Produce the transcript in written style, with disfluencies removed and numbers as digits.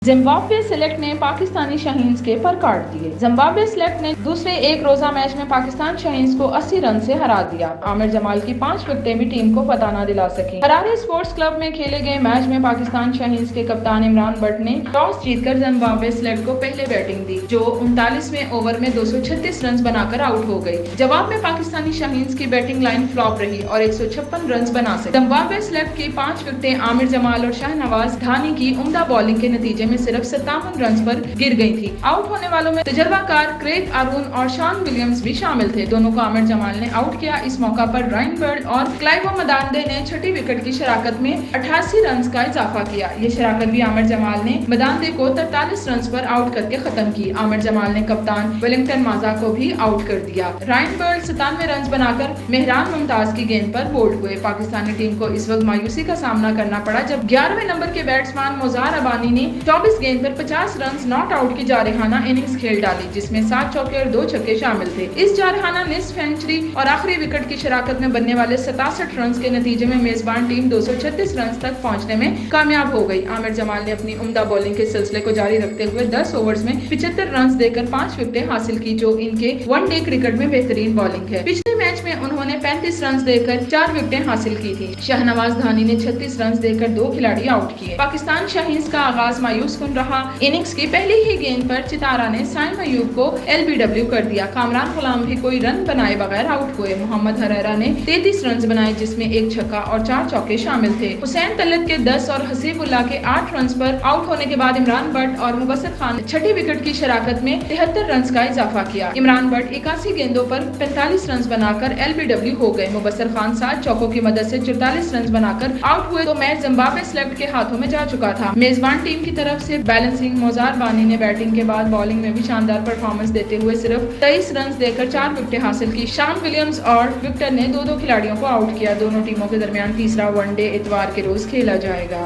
Zimbabwe select ने पाकिस्तानी शाहीन्स के पर काट दिए। जिम्बाब्वे सेलेक्ट ने दूसरे एक रोजा मैच में पाकिस्तान शाहीन्स को 80 रन से हरा दिया। आमिर जमाल की 5 विकेटें भी टीम को पता न दिला सकी। हरारे स्पोर्ट्स क्लब में खेले गए मैच में पाकिस्तान शाहीन्स के कप्तान इमरान बट ने टॉस जीतकर जिम्बाब्वे सेलेक्ट को पहले बैटिंग दी, जो 39वें ओवर में 236 रन बनाकर आउट हो गई। जवाब में पाकिस्तानी शाहीन्स की बैटिंग लाइन फ्लॉप रही और 156 रन बना सकी। जिम्बाब्वे सेलेक्ट की 5 विकेटें आमिर जमाल और शाहनवाज धानी की उम्दा बॉलिंग के नतीजे में सिर्फ 57 रन पर गिर गई थी। आउट होने वालों में तजर्बाकार क्रेग आरून और शान विलियम्स भी शामिल थे। दोनों को आमिर जमाल ने आउट किया। इस मौका पर राइन बर्ड और क्लाइवो मदांदे ने छठी विकेट की शराकत में 88 रन का इजाफा किया। ये शराकत भी आमिर जमाल ने मदांदे को 43 रन पर आउट करके खत्म की। आमिर जमाल ने कप्तान वेलिंगटन माजा को भी आउट कर दिया। राइन बर्ड 97 रन बनाकर मेहरान मुमताज की गेंद पर बोल्ड हुए। पाकिस्तानी टीम को इस वक्त मायूसी का सामना करना पड़ा जब 11वें नंबर के बैट्समैन मोजार अबानी ने 24 गेंद पर 50 रन नॉट आउट की जारहाना इनिंग्स खेल डाली, जिसमें 7 चौके और 2 छक्के शामिल थे। इस जारहाना निस्फ सेंचुरी और आखिरी विकेट की शराकत में बनने वाले 67 रन के नतीजे में मेजबान टीम 236 रन तक पहुंचने में कामयाब हो गई। आमिर जमाल ने अपनी उम्दा बॉलिंग के सिलसिले को जारी रखते हुए 10 ओवर्स में 75 रन देकर 5 विकेटें हासिल की, जो इनके वनडे क्रिकेट में बेहतरीन बॉलिंग है। पिछले मैच में उन्होंने 35 रन देकर 4 विकेटें हासिल की थी। शाहनवाज धानी ने 36 रन देकर 2 खिलाड़ी आउट किए। पाकिस्तान शाहीन्स का आगाज मायूस कुन रहा। इनिंग्स की पहली ही गेंद पर चितारा ने साइम अयूब को LBW कर दिया। कामरान गुलाम भी कोई रन बनाए बगैर आउट हुए। मोहम्मद हरेरा ने 33 रन बनाए, जिसमें 1 छक्का और 4 चौके शामिल थे। हुसैन तलत के 10 और हसीबुल्लाह के 8 रन पर आउट होने के बाद इमरान बट और मुबस्सिर खान ने छठी विकेट की शराकत में 73 रन का इजाफा किया। इमरान बट 81 गेंदों पर 45 रन बनाकर LBW हो गए। मुबस्सिर खान 7 चौकों की मदद से 44 रन बनाकर आउट हुए तो मैच जिम्बाब्वे सेलेक्ट के हाथों में जा चुका था। मेजबान टीम की तरफ से बैलेंसिंग मोजार बानी ने बैटिंग के बाद बॉलिंग में भी शानदार परफॉर्मेंस देते हुए सिर्फ 23 रन देकर 4 विकेटें हासिल की। शान विलियम्स और विक्टर ने 2-2 खिलाड़ियों को आउट किया। दोनों टीमों के दरमियान तीसरा वनडे इतवार के रोज खेला जाएगा।